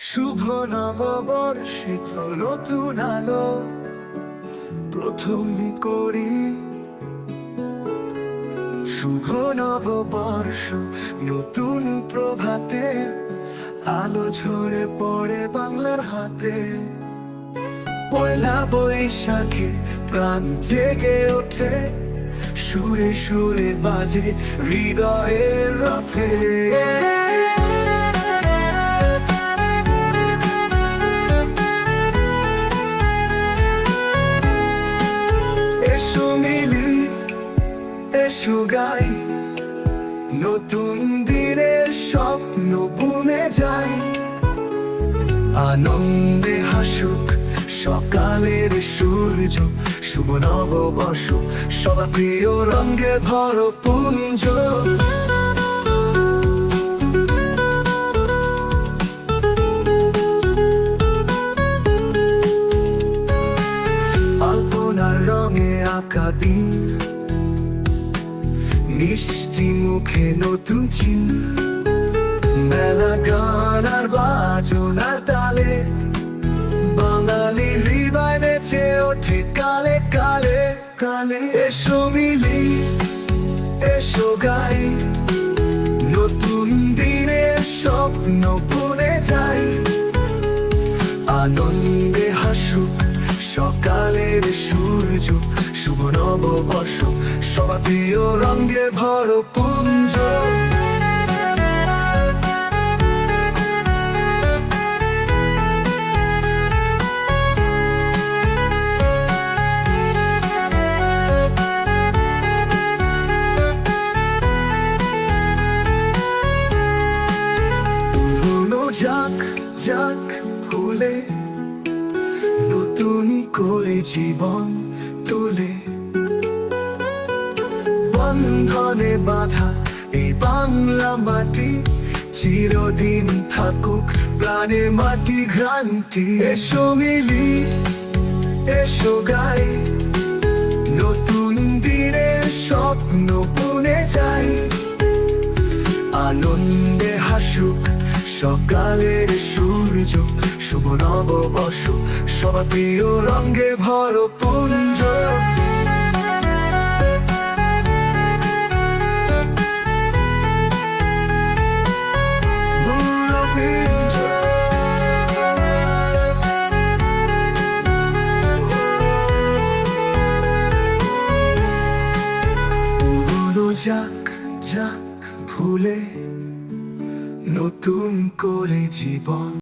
শুভ নববর্ষে নতুন আলো প্রথম করি। শুভ নববর্ষ নতুন প্রভাতে, আলো ঝরে পড়ে বাংলার হাতে। পয়লা বৈশাখে প্রাণ জেগে ওঠে, সুরে সুরে বাজে হৃদয়ের রথে। এসো মিলি, এসো গাই, নতুন দিনের স্বপ্ন বুনে যাই। আনন্দে হাসুক সকালের সূর্য, শুভ নববর্ষ সবার প্রিয় রঙে ভরো পুঞ্জ। আলপনার রঙে আঁকা দিন, মিষ্টি মুখে নতুন চিন। মেলা গান আর বাজনার তালে, বাঙালি হৃদয় নেচে ওঠে কালে কালে কালে। এসো মিলি, এসো গাই, নতুন দিনের স্বপ্ন বুনে যাই। আনন্দে হাসুক সকালের সূর্য, শুভ নববর্ষ সবার প্রিয় রঙে ভরো পুঞ্জ। যাক যাক ফুলে, নতুন করে জীবন তুলে। বন্ধনে বাঁধা এই বাংলা মাটি, চিরদিন থাকুক প্রাণে মাটি ঘ্রান্তি। এসো মিলি, এসো গাই, নতুন দিনের স্বপ্ন বুনে যাই। আনন্দে হাসুক সকালের সূর্য, শুভ নববর্ষ সবার প্রিয় রঙে ভরো পুঞ্জ। যাক যাক ভুলে, নতুন করে জীবন